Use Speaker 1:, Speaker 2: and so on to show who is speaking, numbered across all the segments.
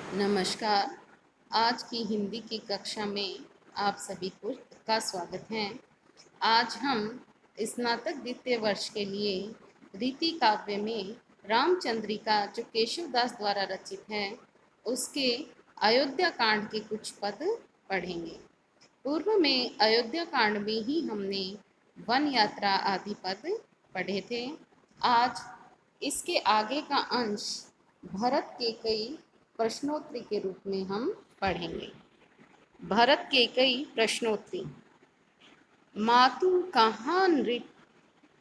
Speaker 1: नमस्कार। आज की हिंदी की कक्षा में आप सभी को का स्वागत है। आज हम स्नातक द्वितीय वर्ष के लिए रीति काव्य में रामचंद्रिका जो केशवदास द्वारा रचित है उसके अयोध्या कांड के कुछ पद पढ़ेंगे। पूर्व में अयोध्या कांड में ही हमने वन यात्रा आदि पद पढ़े थे। आज इसके आगे का अंश भरत के कई प्रश्नोत्तरी के रूप में हम पढ़ेंगे। भरत के कई प्रश्नोत्तरी। मातु कहाँ नृप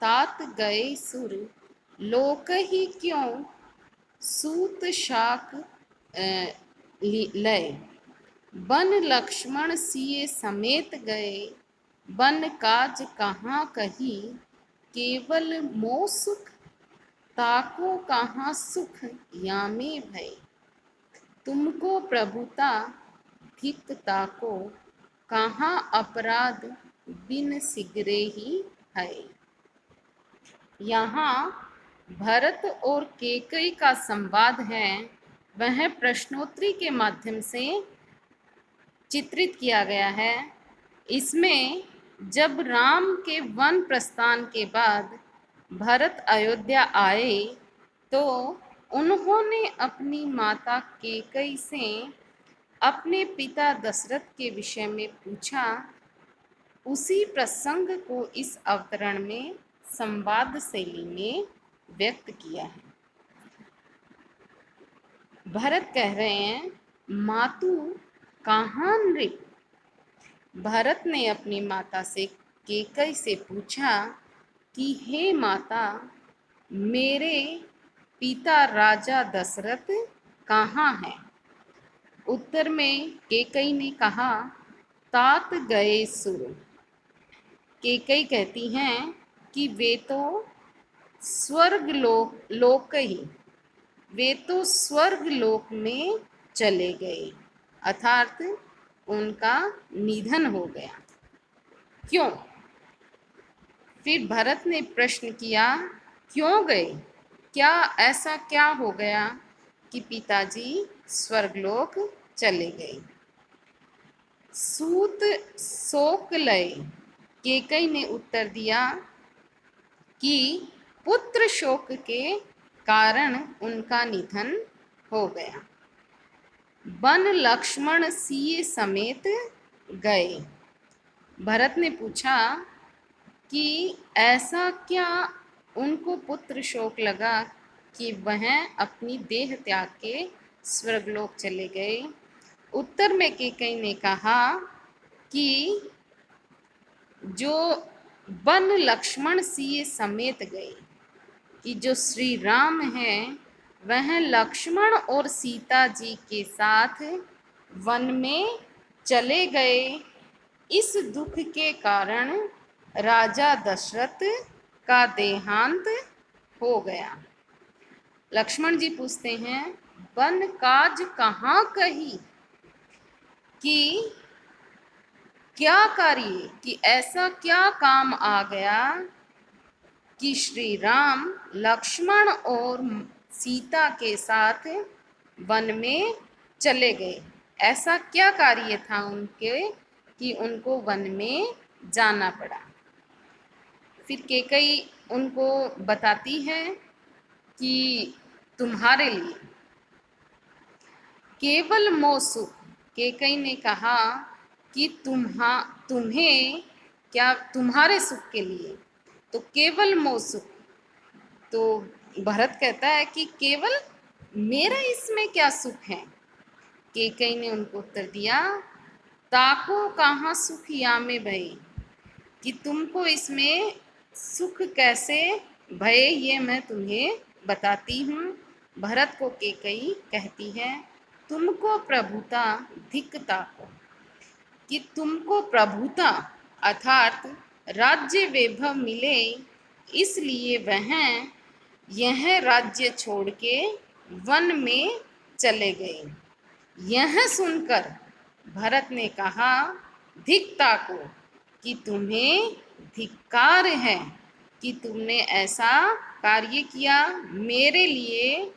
Speaker 1: तात गए सुर, लोक ही क्यों सूत शाक लय। बन लक्ष्मण सिए समेत गए, बन काज कहाँ कही, केवल मोह सुख ताको कहाँ सुख यामे भय। तुमको प्रभुता धिक ताको, कहाँ अपराध बिन सिगरे ही है। यहाँ भरत और केकई का संवाद है, वह प्रश्नोत्तरी के माध्यम से चित्रित किया गया है। इसमें जब राम के वन प्रस्थान के बाद भरत अयोध्या आए तो उन्होंने अपनी माता केकई से अपने पिता दशरथ के विषय में पूछा। उसी प्रसंग को इस अवतरण में संवाद शैली में व्यक्त किया है। भरत कह रहे हैं, मातु कहाँ नृप। भरत ने अपनी माता से केकई से पूछा कि हे माता, मेरे पिता राजा दशरथ कहाँ हैं। उत्तर में केकई ने कहा, तात गए सुर। केकई कहती हैं कि वे तो स्वर्ग लोक ही, वे तो स्वर्ग लोक में चले गए, अर्थात उनका निधन हो गया। क्यों? फिर भरत ने प्रश्न किया, क्यों गए, क्या ऐसा क्या हो गया कि पिताजी स्वर्गलोक चले गए। सूत शोक लय। केकई ने उत्तर दिया कि पुत्र शोक के कारण उनका निधन हो गया। बन लक्ष्मण सिए समेत गए। भरत ने पूछा कि ऐसा क्या उनको पुत्र शोक लगा कि वह अपनी देह त्याग के स्वर्गलोक चले गए। उत्तर में केकई ने कहा कि जो वन लक्ष्मण सिए समेत गए, कि जो श्री राम हैं वह लक्ष्मण और सीता जी के साथ वन में चले गए। इस दुख के कारण राजा दशरथ का देहांत हो गया। लक्ष्मण जी पूछते हैं, वन काज कहाँ कही, कि क्या कार्य, कि ऐसा क्या काम आ गया कि श्री राम लक्ष्मण और सीता के साथ वन में चले गए। ऐसा क्या कार्य था उनके कि उनको वन में जाना पड़ा। फिर केकई उनको बताती है कि तुम्हारे लिए केवल मोह सुख। केकई ने कहा कि तुम्हें क्या, तुम्हारे सुख के लिए तो केवल मोह सुख। तो भरत कहता है कि केवल मेरा इसमें क्या सुख है। केकई ने उनको उत्तर दिया, ताको कहाँ सुख यामे भय, कि तुमको इसमें सुख कैसे भय, ये मैं तुम्हें बताती हूँ। भरत को केकई कहती है, तुमको प्रभुता धिक ताको, कि तुमको प्रभुता अर्थात राज्य वैभव मिले, इसलिए वह यह राज्य छोड़ के वन में चले गए। यह सुनकर भरत ने कहा, धिक्ता को, कि तुम्हें धिक्कार है कि तुमने ऐसा कार्य किया, मेरे लिए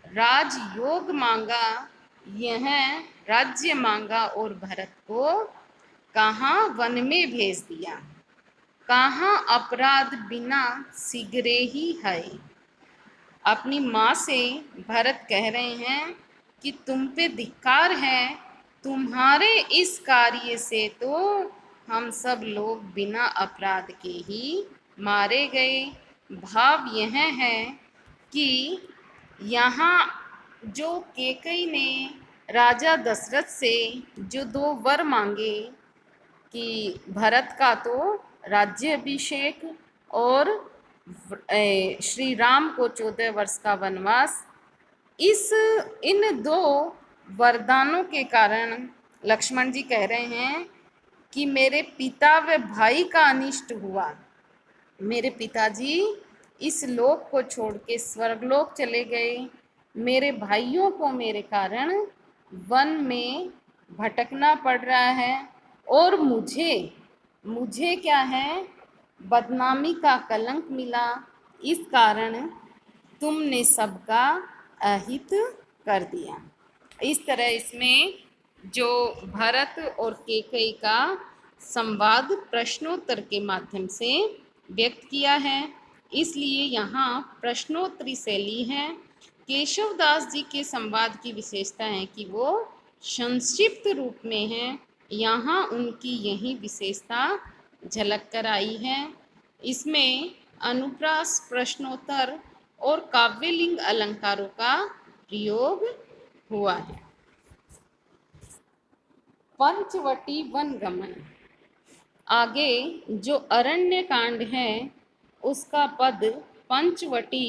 Speaker 1: राजयोग मांगा, यह राज्य मांगा और भरत को कहाँ वन में भेज दिया। कहाँ अपराध बिना सिगरे ही है। अपनी माँ से भरत कह रहे हैं कि तुम पे धिक्कार है, तुम्हारे इस कार्य से तो हम सब लोग बिना अपराध के ही मारे गए। भाव यह है कि यहाँ जो केकई ने राजा दशरथ से जो दो वर मांगे कि भरत का तो राज्य अभिषेक और श्री राम को 14 वर्ष का वनवास, इन दो वरदानों के कारण लक्ष्मण जी कह रहे हैं कि मेरे पिता व भाई का अनिष्ट हुआ। मेरे पिताजी इस लोक को छोड़ के स्वर्गलोक चले गए। मेरे भाइयों को मेरे कारण वन में भटकना पड़ रहा है और मुझे मुझे क्या है, बदनामी का कलंक मिला। इस कारण तुमने सबका अहित कर दिया। इस तरह इसमें जो भरत और केकई का संवाद प्रश्नोत्तर के माध्यम से व्यक्त किया है, इसलिए यहाँ प्रश्नोत्तरी शैली है। केशवदास जी के संवाद की विशेषता है कि वो संक्षिप्त रूप में है। यहाँ उनकी यही विशेषता झलक कर आई है। इसमें अनुप्रास, प्रश्नोत्तर और काव्यलिंग अलंकारों का प्रयोग हुआ है। पंचवटी वन गमन। आगे जो अरण्य कांड है उसका पद पंचवटी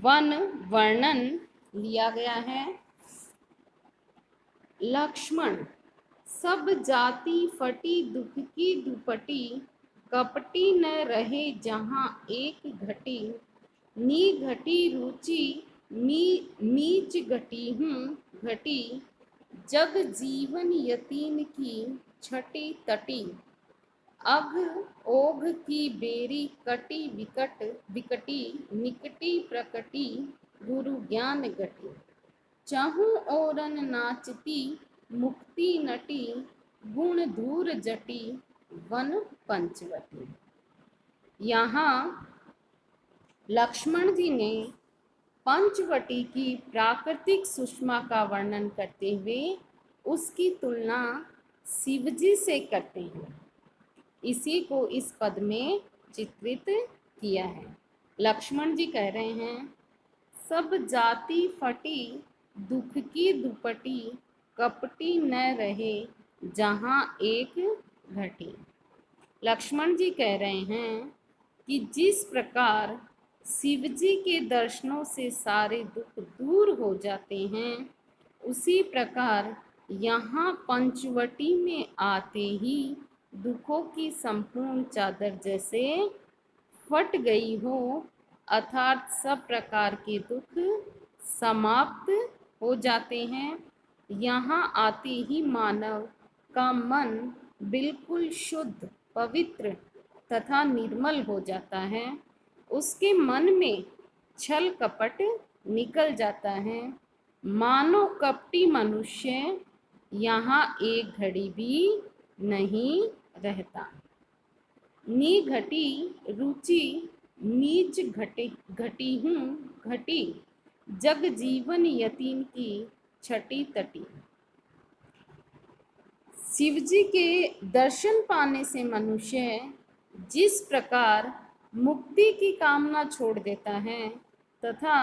Speaker 1: वन वर्णन लिया गया है। लक्ष्मण सब जाति फटी दुख की दुपटी, कपटी न रहे जहाँ एक घटी, नी घटी रुचि नीच घटी हूँ घटी, जग जीवन यतीन की छटी तटी, अघ ओघ की बेरी कटी विकट विकटी, निकटी प्रकटी गुरु ज्ञान गटी, चाहूं ओरन नाचती मुक्ति नटी, गुण धूर जटी वन पंचवटी। यहाँ लक्ष्मण जी ने पंचवटी की प्राकृतिक सुषमा का वर्णन करते हुए उसकी तुलना शिवजी से करते हैं। इसी को इस पद में चित्रित किया है। लक्ष्मण जी कह रहे हैं, सब जाति फटी दुख की दुपटी, कपटी न रहे जहाँ एक घटी। लक्ष्मण जी कह रहे हैं कि जिस प्रकार शिव जी के दर्शनों से सारे दुख दूर हो जाते हैं, उसी प्रकार यहाँ पंचवटी में आते ही दुखों की संपूर्ण चादर जैसे फट गई हो, अर्थात सब प्रकार के दुख समाप्त हो जाते हैं। यहाँ आते ही मानव का मन बिल्कुल शुद्ध, पवित्र तथा निर्मल हो जाता है। उसके मन में छल कपट निकल जाता है। मानो कपटी मनुष्य यहाँ एक घड़ी भी नहीं रहता। नी घटी रुचि नीच घटी हूँ घटी, जग जीवन यतीन की छटी तटी। शिव जी के दर्शन पाने से मनुष्य जिस प्रकार मुक्ति की कामना छोड़ देता है तथा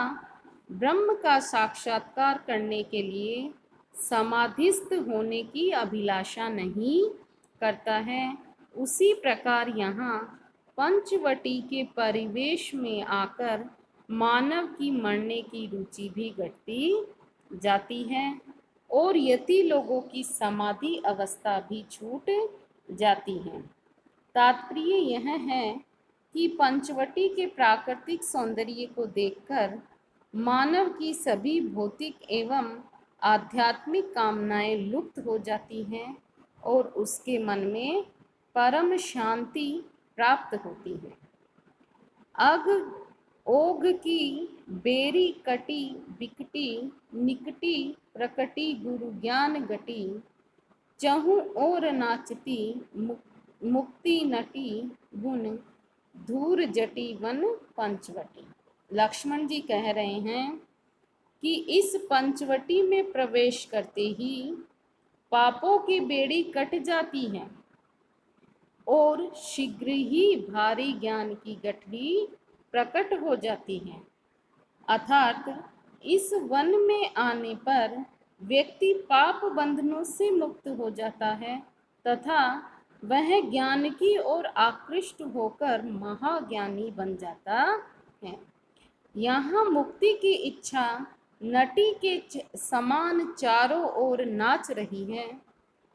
Speaker 1: ब्रह्म का साक्षात्कार करने के लिए समाधिस्थ होने की अभिलाषा नहीं करता है, उसी प्रकार यहाँ पंचवटी के परिवेश में आकर मानव की मरने की रुचि भी घटती जाती है और यति लोगों की समाधि अवस्था भी छूट जाती है। तात्पर्य यह है कि पंचवटी के प्राकृतिक सौंदर्य को देखकर मानव की सभी भौतिक एवं आध्यात्मिक कामनाएं लुप्त हो जाती हैं और उसके मन में परम शांति प्राप्त होती है। अघ ओघ की बेरी कटी बिकटी निकटी प्रकटी गुरु ज्ञान गटी चहु और नाचती मुक्ति नटी गुण धूर जटी वन पंचवटी। लक्ष्मण जी कह रहे हैं कि इस पंचवटी में प्रवेश करते ही पापों की बेड़ी कट जाती है और शीघ्र ही भारी ज्ञान की गठरी प्रकट हो जाती है। अर्थात इस वन में आने पर व्यक्ति पाप बंधनों से मुक्त हो जाता है तथा वह ज्ञान की ओर आकृष्ट होकर महाज्ञानी बन जाता है। यहाँ मुक्ति की इच्छा नटी के समान चारों ओर नाच रही है।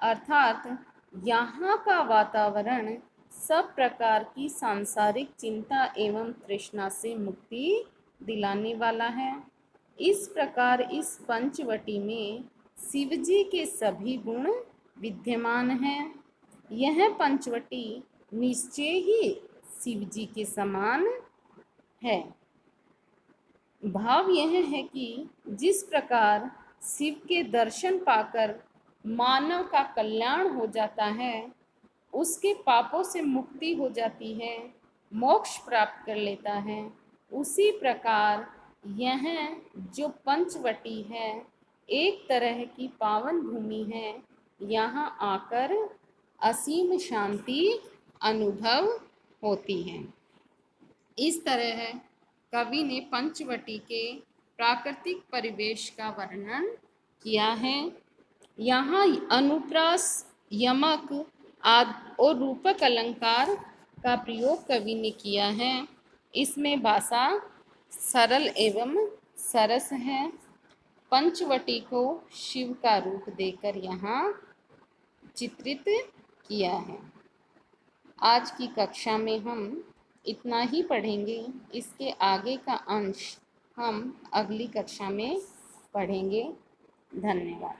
Speaker 1: अर्थात यहाँ का वातावरण सब प्रकार की सांसारिक चिंता एवं तृष्णा से मुक्ति दिलाने वाला है। इस प्रकार इस पंचवटी में शिवजी के सभी गुण विद्यमान हैं। यह पंचवटी निश्चय ही शिवजी के समान है। भाव यह है कि जिस प्रकार शिव के दर्शन पाकर मानव का कल्याण हो जाता है, उसके पापों से मुक्ति हो जाती है, मोक्ष प्राप्त कर लेता है, उसी प्रकार यह जो पंचवटी है एक तरह की पावन भूमि है। यहाँ आकर असीम शांति अनुभव होती है। इस तरह कवि ने पंचवटी के प्राकृतिक परिवेश का वर्णन किया है। यहाँ अनुप्रास यमक आदि और रूपक अलंकार का प्रयोग कवि ने किया है। इसमें भाषा सरल एवं सरस है। पंचवटी को शिव का रूप देकर यहाँ चित्रित किया है। आज की कक्षा में हम इतना ही पढ़ेंगे। इसके आगे का अंश हम अगली कक्षा में पढ़ेंगे। धन्यवाद।